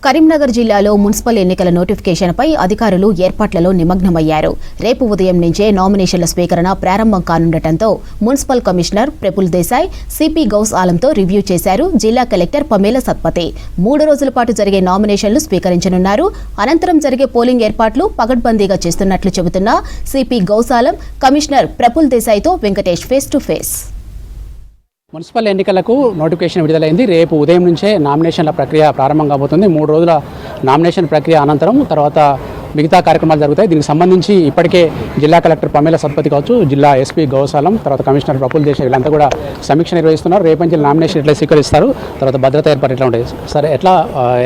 కరీంనగర్ జిల్లాలో మున్సిపల్ ఎన్నికల నోటిఫికేషన్పై అధికారులు ఏర్పాట్లలో నిమగ్నమయ్యారు. రేపు ఉదయం నుంచే నామినేషన్ల స్వీకరణ ప్రారంభం కానుండటంతో municipal commissioner Praful Desai, CP Ghouse ఆలంతో రివ్యూ చేశారు జిల్లా కలెక్టర్ పమేల సత్పతి. 3 రోజుల పాటు జరిగే నామినేషన్లు స్వీకరించనున్నారు. అనంతరం జరిగే పోలింగ్ ఏర్పాట్లు పగడ్బందీగా చేస్తున్నట్లు చెబుతున్న సిపి గౌస్ ఆలం, కమిషనర్ ప్రఫుల్ దేశాయ్తో Venkatesh face to face. Municipal ఎన్నికలకు నోటిఫికేషన్ విడుదలైంది. రేపు ఉదయం నుంచే నామినేషన్ల ప్రక్రియ ప్రారంభం కాబోతుంది. 3 రోజుల నామినేషన్ ప్రక్రియ అనంతరం తర్వాత మిగతా కార్యక్రమాలు జరుగుతాయి. దీనికి సంబంధించి ఇప్పటికే జిల్లా కలెక్టర్ పమేల సత్పతి కావచ్చు, జిల్లా ఎస్పీ గౌసాలం, తర్వాత కమిషనర్ ప్రఫుల్ దేశాయ్ వీళ్ళంతా కూడా సమీక్ష నిర్వహిస్తున్నారు. రేపు నుంచి నామినేషన్ ఎట్లా స్వీకరిస్తారు, తర్వాత భద్రతా ఏర్పాటు ఎట్లా ఉంటాయి సార్, ఎట్లా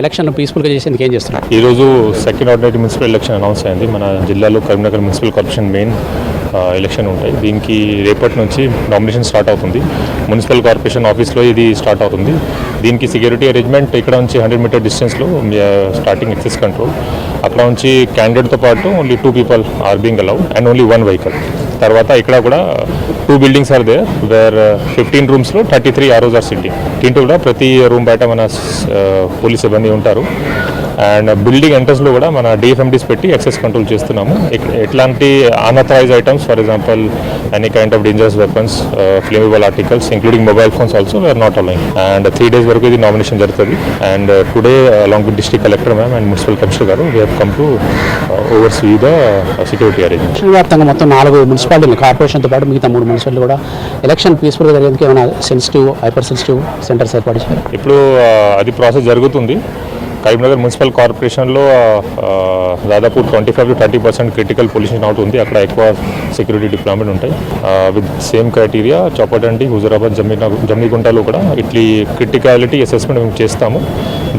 ఎలక్షన్ పీస్ఫుల్గా చేసేందుకు ఏం చేస్తున్నారు? ఈరోజు second ordinary municipal election announce అయింది. మన జిల్లాలో Karimnagar municipal corporation main election ఉంటాయి. దీనికి రేపటి నుంచి నామినేషన్ స్టార్ట్ అవుతుంది. మున్సిపల్ కార్పొరేషన్ ఆఫీస్లో ఇది స్టార్ట్ అవుతుంది. దీనికి సెక్యూరిటీ అరేంజ్మెంట్ ఇక్కడ నుంచి 100 మీటర్ డిస్టెన్స్లో స్టార్టింగ్ ఎక్సెస్ కంట్రోల్, అక్కడ నుంచి క్యాండిడేట్తో పాటు only 2 people are being allowed and only 1 vehicle. తర్వాత ఇక్కడ కూడా 2 బిల్డింగ్స్ ఆర్ దేర్ వేర్ 15 రూమ్స్లో 33 ROs ఆర్ సిట్టింగ్. దీంట్లో కూడా ప్రతి రూమ్ బయట మన పోలీస్ సిబ్బంది ఉంటారు. అండ్ బిల్డింగ్ ఎంట్రన్స్లో కూడా మన డిఎఫ్ఎండీస్ పెట్టి యాక్సెస్ కంట్రోల్ చేస్తున్నాము. ఎట్లాంటి unauthorise items, for example any kind of dangerous weapons, flammable articles including mobile phones also we're not allowing. And 3 days వరకు ఇది నామినేషన్ జరుగుతుంది. And today along with district collector ma'am and municipal commissioner garu we have come to oversee the security arrangement. వ్యాప్తంగా మొత్తం 4 మున్సిపాలిటీలు, కార్పొరేషన్తో పాటు మిగతా 3 మున్సిపాలిటీలు కూడా ఎలక్షన్ పీస్ఫుల్గా జరిగేందుకు ఏమైనా సెన్సిటివ్, హైపర్ సెన్సిటివ్ సెంటర్స్ ఏర్పాటు చేశారు. ఇప్పుడు అది ప్రాసెస్ జరుగుతుంది. కరీంనగర్ మున్సిపల్ కార్పొరేషన్లో దాదాపు 25 to 30% క్రిటికల్ పొల్యూషన్ అవుట్ ఉంది. అక్కడ ఎక్కువ సెక్యూరిటీ డిప్లాయ్మెంట్ ఉంటాయి. విత్ సేమ్ క్రైటీరియా చౌపటండి, హుజూరాబాద్, జమ్మిగుంటలో కూడా ఇట్లీ క్రిటికాలిటీ అసెస్మెంట్ మేము చేస్తాము.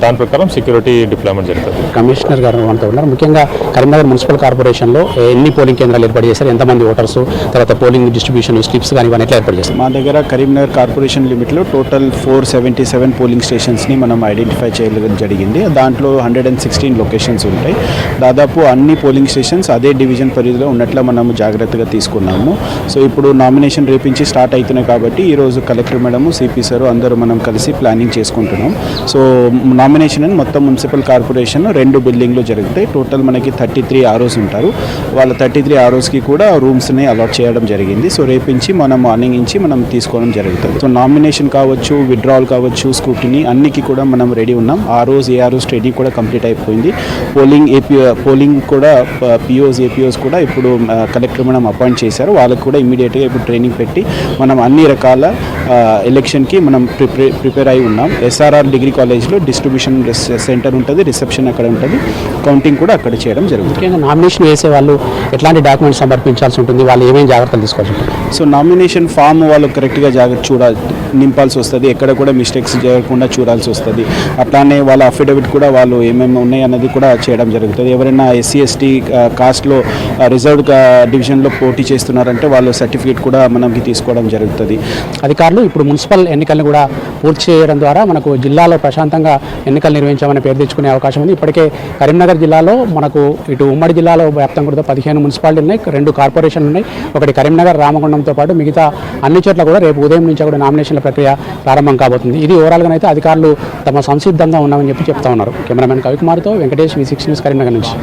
దాని ప్రకారం సెక్యూరిటీ డిప్లాయ్మెంట్ జరుగుతుంది. కమిషనర్ గారు మనతో ఉన్నారు. ముఖ్యంగా కరీంనగర్ మున్సిపల్ కార్పొరేషన్లో ఎన్ని పోలింగ్ కేంద్రాలు ఏర్పాటు చేశారు, ఎంతమంది ఓటర్స్, తర్వాత పోలింగ్ డిస్ట్రిబ్యూషన్ స్లిప్స్ కానీ ఇవన్నీ ఎట్లా ఏర్పాటు చేస్తారు? మా దగ్గర కరీంనగర్ కార్పొరేషన్ లిమిట్లో టోటల్ 477 పోలింగ్ స్టేషన్స్ని మనం ఐడెంటిఫై చేయడం జరిగింది. దాంట్లో 116 లొకేషన్స్ ఉంటాయి. దాదాపు అన్ని పోలింగ్ స్టేషన్స్ అదే డివిజన్ పరిధిలో ఉన్నట్లు మనం జాగ్రత్తగా తీసుకున్నాము. సో ఇప్పుడు నామినేషన్ రేపించి స్టార్ట్ అవుతున్నాయి కాబట్టి ఈరోజు కలెక్టర్ మేడము, సిపి సార్ అందరూ మనం కలిసి ప్లానింగ్ చేసుకుంటున్నాం. సో నామినేషన్ అని మొత్తం మున్సిపల్ కార్పొరేషన్ 2 బిల్డింగ్లు జరుగుతాయి. టోటల్ మనకి 33 ROs ఉంటారు. వాళ్ళ 33 ROsకి కూడా రూమ్స్ని అలాట్ చేయడం జరిగింది. సో రేపించి మనం మార్నింగ్ నుంచి మనం తీసుకోవడం జరుగుతుంది. సో నామినేషన్ కావచ్చు, విత్డ్రావల్ కావచ్చు, స్కూటీని అన్నికి కూడా మనం రెడీ ఉన్నాం. ROs, AROs రెడీ కూడా కంప్లీట్ అయిపోయింది. పోలింగ్ కూడా POs, APOs కూడా ఇప్పుడు కలెక్టర్ మనం అపాయింట్ చేశారు. వాళ్ళకి కూడా ఇమీడియట్గా ఇప్పుడు ట్రైనింగ్ పెట్టి మనం అన్ని రకాల ఎలక్షన్కి మనం ప్రిపేర్ అయి ఉన్నాం. SRR డిగ్రీ కాలేజ్లో డిస్ట్రిబ్యూషన్ సెంటర్ ఉంటుంది, రిసెప్షన్ అక్కడ ఉంటుంది, కౌంటింగ్ కూడా అక్కడ చేయడం జరుగుతుంది. నామినేషన్ వేసే వాళ్ళు ఎట్లాంటి డాక్యుమెంట్స్ సమర్పించాల్సి ఉంటుంది, వాళ్ళు ఏమేమి జాగ్రత్తలు తీసుకోవాల్సి ఉంటుంది? సో నామినేషన్ ఫామ్ వాళ్ళు కరెక్ట్గా నింపాల్సి వస్తుంది. ఎక్కడ కూడా మిస్టేక్స్ జరగకుండా చూడాల్సి వస్తుంది. అట్లానే వాళ్ళ అఫిడవిట్ కూడా వాళ్ళు ఏమేమి ఉన్నాయి అన్నది కూడా చేయడం జరుగుతుంది. ఎవరైనా SC ST కాస్ట్లో రిజర్వ్డ్ డివిజన్లో పోటీ చేస్తున్నారంటే వాళ్ళ సర్టిఫికేట్ కూడా మనకి తీసుకోవడం జరుగుతుంది. అధికారులు ఇప్పుడు మున్సిపల్ ఎన్నికలను కూడా పూర్తి చేయడం ద్వారా మనకు జిల్లాలో ప్రశాంతంగా ఎన్నికలు నిర్వహించామని పేరు తెచ్చుకునే అవకాశం ఉంది. ఇప్పటికే కరీంనగర్ జిల్లాలో మనకు ఇటు ఉమ్మడి జిల్లాలో వ్యాప్తంగా కూడా 15 మున్సిపాలిటీలు ఉన్నాయి, 2 కార్పొరేషన్లు ఉన్నాయి. ఒకటి కరీంనగర్, రామగుండంతో పాటు మిగతా అన్ని చోట్ల కూడా రేపు ఉదయం నుంచి కూడా నామినేషన్ల ప్రక్రియ ప్రారంభం కాబోతుంది. ఇది ఓవరాల్గా అయితే అధికారులు తమ సంసిద్ధంగా ఉన్నామని చెప్తా ఉన్నారు. కెమెరామెన్ కవికుమార్తో వెంకటేష్, V6 న్యూస్, కరీంనగర్ నుంచి.